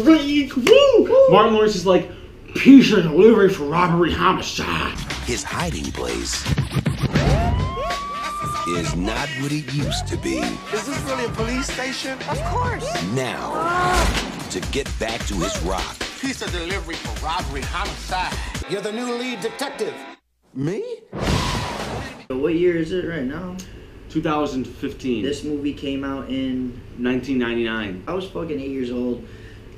streak. Woo! Martin Lawrence is like, piece of delivery for robbery homicide. His hiding place is not what it used to be. Is this really a police station? Of course. Now, to get back to his rock. Piece of delivery for robbery homicide. You're the new lead detective. Me? What year is it right now? 2015. This movie came out in 1999. I was fucking 8 years old.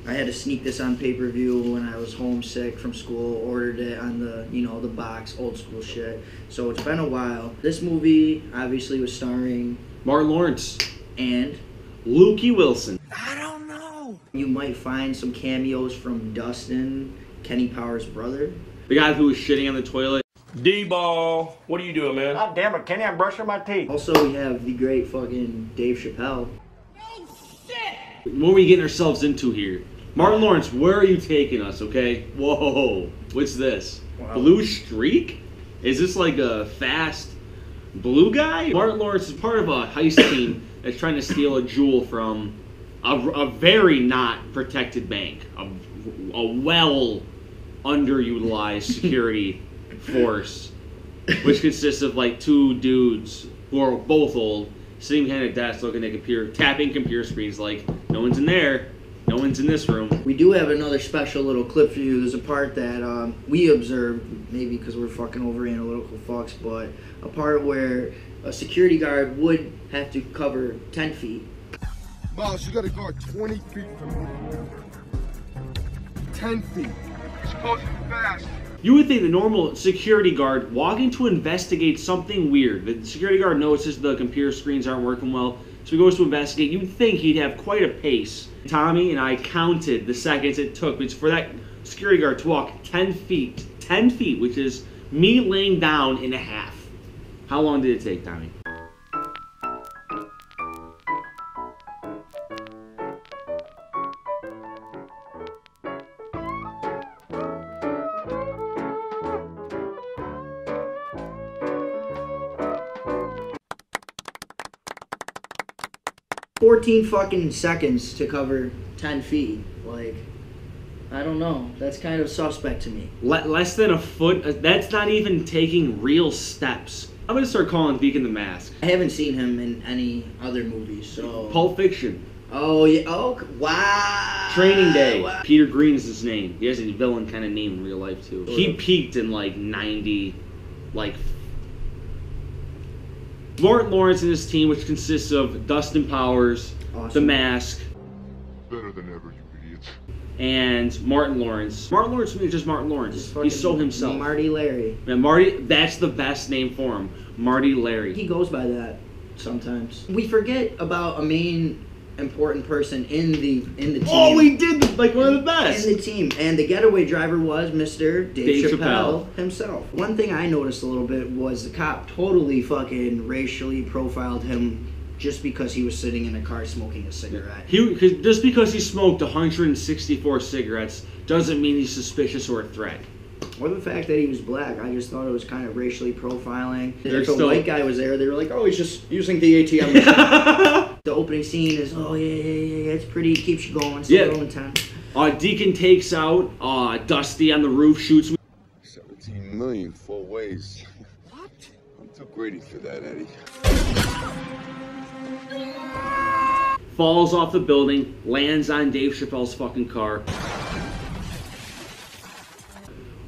I had to sneak this on pay-per-view when I was homesick from school, ordered it on the, you know, the box, old school shit. So it's been a while. This movie obviously was starring Martin Lawrence and Lukey Wilson. I don't know. You might find some cameos from Dustin, Kenny Powers' brother. The guy who was shitting on the toilet. D-ball, what are you doing, man? God damn it, Kenny, I'm brushing my teeth. Also, we have the great fucking Dave Chappelle. What are we getting ourselves into here? Martin Lawrence, where are you taking us, okay? Whoa, what's this? Wow. Blue streak? Is this like a fast blue guy? Martin Lawrence is part of a heist team that's trying to steal a jewel from a very not protected bank. A well underutilized security force, which consists of like two dudes who are both old, sitting behind a desk looking at tapping computer screens like, no one's in there. No one's in this room. We do have another special little clip for you. There's a part that we observed, maybe because we're fucking over analytical fucks, but a part where a security guard would have to cover 10 feet. Miles, you gotta guard 20 feet from me. 10 feet. It's supposed to be fast. You would think the normal security guard walking to investigate something weird. The security guard notices the computer screens aren't working well, so he goes to investigate. You'd think he'd have quite a pace. Tommy and I counted the seconds it took for that security guard to walk 10 feet. 10 feet, which is me laying down in a half. How long did it take, Tommy? $14 fucking seconds to cover 10 feet. Like, I don't know. That's kind of suspect to me. Less than a foot? That's not even taking real steps. I'm gonna start calling Deacon the Mask. I haven't seen him in any other movies, so... Pulp Fiction. Oh, yeah. Oh, wow. Training Day. Wow. Peter Green is his name. He has a villain kind of name in real life, too. He peaked in, like, 90, like... Martin Lawrence and his team, which consists of Dustin Powers, Awesome. The Mask, Better than ever, you idiots. and Martin Lawrence. Martin Lawrence to me is just Martin Lawrence. He's so himself. Marty Larry. Man, Marty, that's the best name for him. Marty Larry. He goes by that sometimes. We forget about a main important person in the team. Oh, we did like one of the best. In the team. And the getaway driver was Mr. Dave Chappelle himself. One thing I noticed a little bit was the cop totally fucking racially profiled him just because he was sitting in a car smoking a cigarette. Just because he smoked 164 cigarettes doesn't mean he's suspicious or a threat. Or the fact that he was black. I just thought it was kind of racially profiling. If a still... white guy was there, they were like, oh, he's just using the ATM machine. The opening scene is, oh, yeah, it's pretty, keeps you going, it's a little intense. Deacon takes out Dusty on the roof, shoots him. 17 million, 4 ways. What? I'm too greedy for that, Eddie. Falls off the building, lands on Dave Chappelle's fucking car,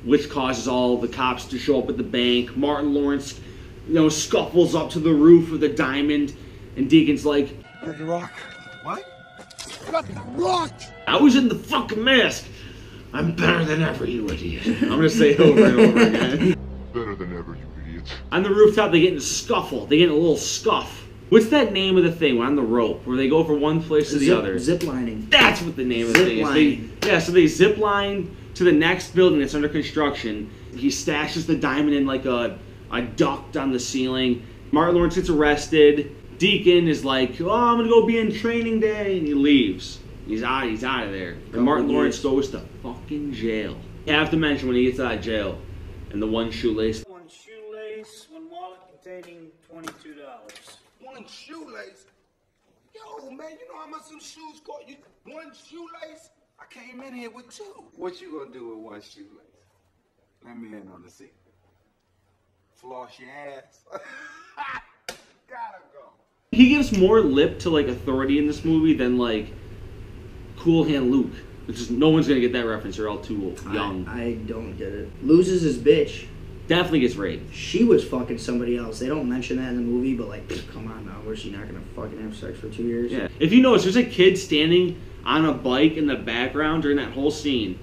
which causes all the cops to show up at the bank. Martin Lawrence, scuffles up to the roof of the Diamond, and Deacon's like, Got the rock. What? Got the rock! I was in the fucking Mask. I'm better than ever, you idiot. I'm gonna say it over and over again. Better than ever, you idiots. On the rooftop, they get in a scuffle. They get in a little scuff. What's that name of the thing on the rope where they go from one place to the other? Zip lining. That's what the name of the thing is. So they zip line to the next building that's under construction. He stashes the diamond in like a duct on the ceiling. Martin Lawrence gets arrested. Deacon is like, oh, I'm gonna go be in training day, and he leaves. He's out of there. And Martin Lawrence goes to fucking jail. You have to mention when he gets out of jail, and the one shoelace. One shoelace, one wallet containing $22. One shoelace? Yo, man, you know how much some shoes cost? One shoelace? I came in here with two. What you gonna do with one shoelace? Let me in on the secret. Floss your ass. Gotta go. He gives more lip to like authority in this movie than like Cool Hand Luke. Which is, no one's gonna get that reference. They're all too young. I don't get it. Loses his bitch. Definitely gets raped. She was fucking somebody else. They don't mention that in the movie, but like, come on now, was she not gonna fucking have sex for 2 years? Yeah. If you notice, there's a kid standing on a bike in the background during that whole scene.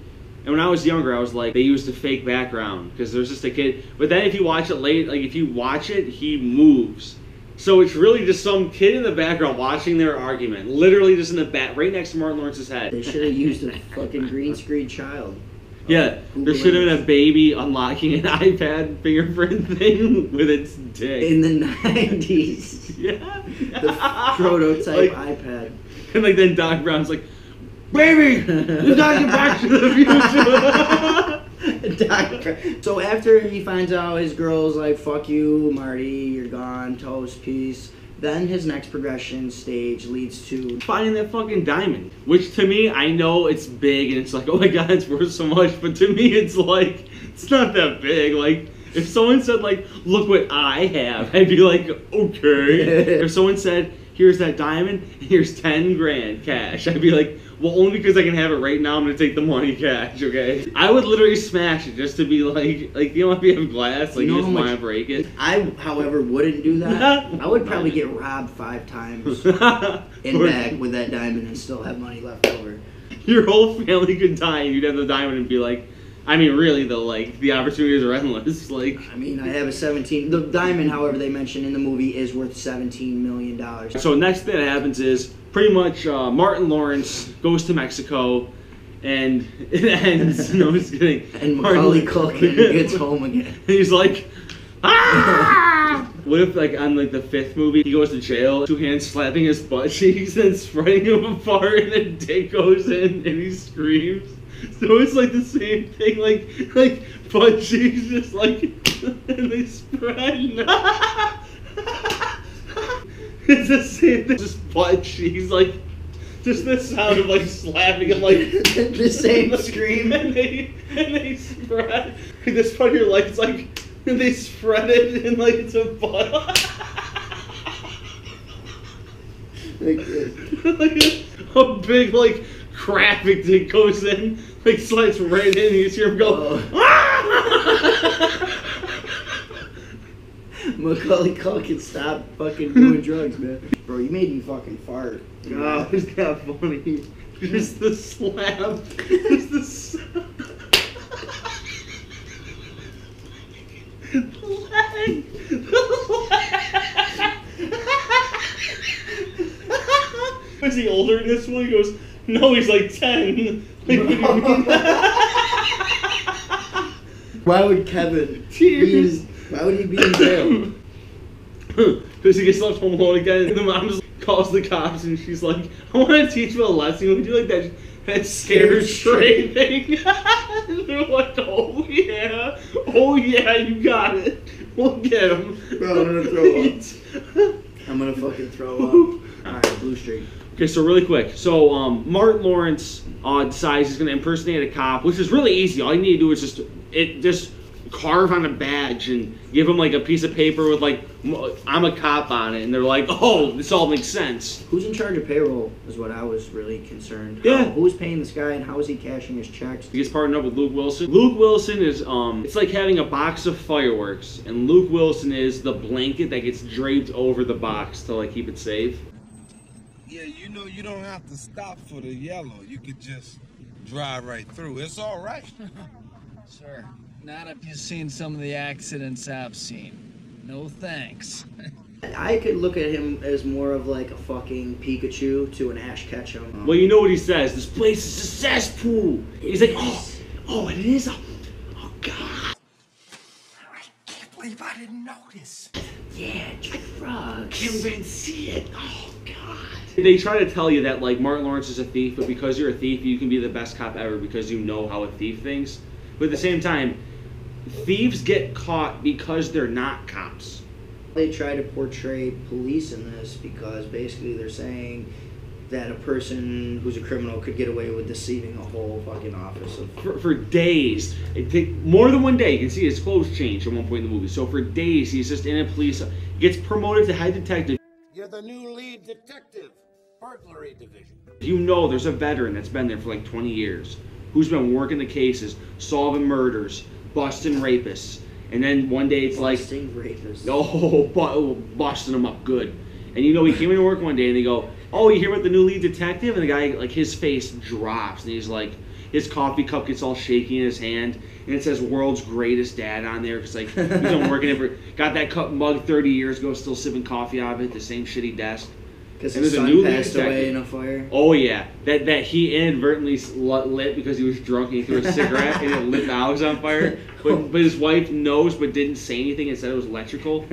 And when I was younger, I was like, they used a fake background because there's just a kid. But then if you watch it late, like if you watch it, he moves. So it's really just some kid in the background watching their argument, literally just in the back, right next to Martin Lawrence's head. They should have used a fucking green screen child. Yeah, there should have been a baby unlocking an iPad fingerprint thing with its dick. In the 90s. Yeah. The prototype like, iPad. And like then Doc Brown's like, baby, you gotta get back to the future. So after he finds out his girl's like, fuck you, Marty, you're gone, toast, peace. Then his next progression stage leads to finding that fucking diamond. Which to me, I know it's big and it's like, oh my god, it's worth so much. But to me, it's like, it's not that big. Like, if someone said like, look what I have, I'd be like, okay. If someone said, here's that diamond, here's 10 grand cash, I'd be like, well, only because I can have it right now, I'm going to take the money cash, okay? I would literally smash it just to be like you know, if you have glass, like you just want to break it. I, however, wouldn't do that. I would probably get robbed 5 times in bag with that diamond and still have money left over. Your whole family could die and you'd have the diamond and be like, I mean, really, though, like, the opportunities are endless. Like, I mean, I have a 17... The diamond, however, they mentioned in the movie is worth $17 million. So next thing that happens is pretty much Martin Lawrence goes to Mexico and it ends... No, I'm just kidding. And Macaulay Culkin gets home again. And he's like, ah! What if, like, on, like, the 5th movie, he goes to jail, 2 hands slapping his butt cheeks and spreading him apart, and then Dick goes in and he screams? So it's like the same thing, like butt cheeks, just like, and they spread. It's the same thing, just butt cheeks, like, just the sound of like slapping him, like the same scream, and they spread. Like, this part of your life, it's like, and they spread it, and like it's a butt. Like a big like graphic that goes in, like slides right in, and you hear him go, Macaulay Culkin, stop fucking doing drugs, man. Bro, you made me fucking fart. oh, it's that funny. Just the slap. Just the leg. Is he older in this one? He goes, no, he's like 10. Like, what do you mean? Why would Kevin Tears. why would he be in jail? Because he gets left home alone again, and the mom just calls the cops, and she's like, I want to teach you a lesson. We do like that scared straight thing. And they're like, oh yeah, you got it. We'll get him. Bro, I'm gonna throw up. I'm gonna fucking throw up. Alright, blue streak. Okay, so really quick. So Martin Lawrence decides he's going to impersonate a cop, which is really easy. All you need to do is just carve on a badge and give him like a piece of paper with like, I'm a cop on it. And they're like, oh, this all makes sense. Who's in charge of payroll is what I was really concerned. Yeah. Who's paying this guy and how is he cashing his checks? He gets partnered up with Luke Wilson. Luke Wilson is, it's like having a box of fireworks. And Luke Wilson is the blanket that gets draped over the box to like keep it safe. Yeah, you know you don't have to stop for the yellow. You could just drive right through. It's all right. Sure. Not if you've seen some of the accidents I've seen. No thanks. I could look at him as more of like a fucking Pikachu to an Ash Ketchum. Well, you know what he says. This place is a cesspool. He's like, oh, it is? Oh, God. I can't believe I didn't notice. Yeah, drugs. Can't even see it. Oh, God. They try to tell you that, like, Martin Lawrence is a thief, but because you're a thief, you can be the best cop ever because you know how a thief thinks. But at the same time, thieves get caught because they're not cops. They try to portray police in this because basically they're saying that a person who's a criminal could get away with deceiving a whole fucking office of... For days. It take more than one day. You can see his clothes change at one point in the movie. So for days, he's just in a police... He gets promoted to head detective. You're the new lead detective, burglary division. You know there's a veteran that's been there for like 20 years who's been working the cases, solving murders, busting rapists. And then one day it's busting rapists. Busting them up good. And you know, he came into work one day and they go, "Oh, you hear about the new lead detective?" And the guy, like, his face drops and he's like, his coffee cup gets all shaky in his hand and it says "World's Greatest Dad" on there because, like, he's been working it for, got that cup mug 30 years ago, still sipping coffee out of it, the same shitty desk. Because his son passed away in a fire. Oh yeah, that he inadvertently lit because he was drunk and he threw a cigarette and it lit the house on fire. But his wife knows but didn't say anything and said it was electrical.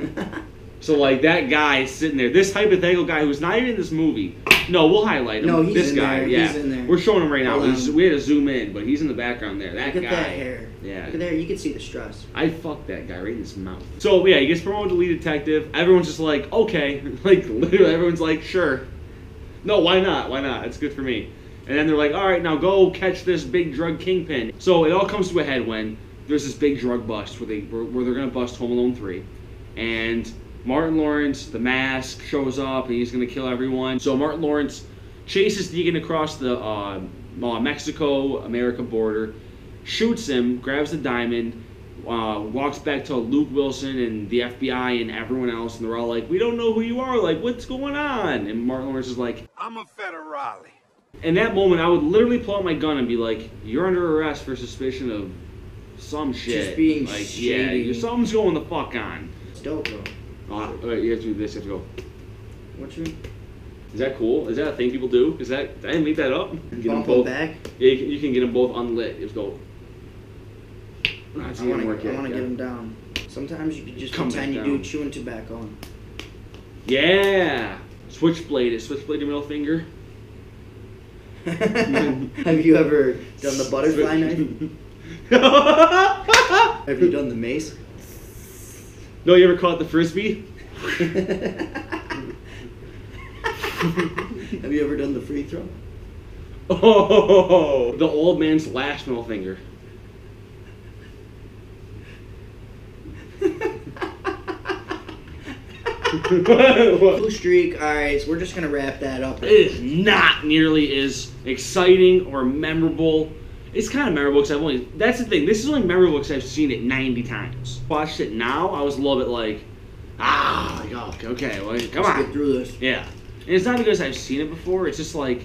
So, like, that guy sitting there, this hypothetical guy who's not even in this movie. No, we'll highlight him. No, he's this in guy, there. yeah. He's in there. We're showing him right now. We had to zoom in, but he's in the background there. That Look guy. at that hair. Yeah. Look at there. You can see the stress. I fucked that guy right in his mouth. So, yeah, he gets promoted to lead detective. Everyone's just like, okay. Like, literally, everyone's like, sure. No, why not? Why not? It's good for me. And then they're like, all right, now go catch this big drug kingpin. So it all comes to a head when there's this big drug bust where they're going to bust Home Alone 3. And Martin Lawrence, the mask, shows up and he's going to kill everyone. So Martin Lawrence chases Deacon across the Mexico-America border, shoots him, grabs the diamond, walks back to Luke Wilson and the FBI and everyone else, and they're all like, "We don't know who you are, like, what's going on?" And Martin Lawrence is like, I'm a federale. in that moment, I would literally pull out my gun and be like, "You're under arrest for suspicion of some shit. Just being like, shady. yeah, something's going the fuck on." It's dope, though. Wait, you have to do this. You have to go. What you mean? Is that cool? Is that a thing people do? Is that, I didn't make that up. You can get them Bump both. back? Yeah, you can get them both unlit. You have to go. I want to get them down. Sometimes you can just pretend you do chewing tobacco. Yeah. Switchblade. Is switchblade your middle finger? Have you ever done the butterfly knife? Have you done the mace? No, you ever caught the frisbee? Have you ever done the free throw? Oh, the old man's last middle finger. Blue streak. All right, so we're just gonna wrap that up. It is not nearly as exciting or memorable. It's kind of memorable because that's the thing. This is only memorable because I've seen it 90 times. Watched it now, I was a little bit like, okay, well, come on. Let's get through this. Yeah. And it's not because I've seen it before. It's just like,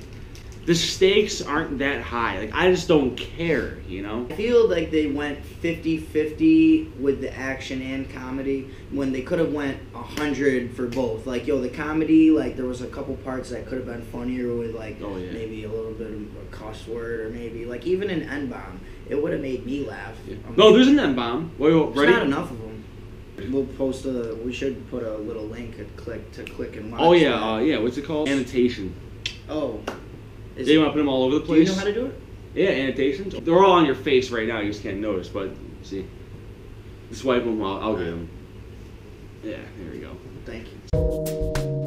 the stakes aren't that high. Like, I just don't care, you know? I feel like they went 50-50 with the action and comedy when they could have went 100 for both. Like, yo, the comedy, like, there was a couple parts that could have been funnier with, like, maybe a little bit of a cuss word or maybe, like, even an N-bomb. It would have made me laugh. Yeah. No, there's an N-bomb. Wait, there's not enough of them. We'll post we should put a little link to click and watch. Oh, yeah, yeah, what's it called? Annotation. Oh. They want to put them all over the place. Do you know how to do it? Yeah, annotations. They're all on your face right now. You just can't notice, but see. Just wipe them. I'll get them. Yeah, there we go. Thank you.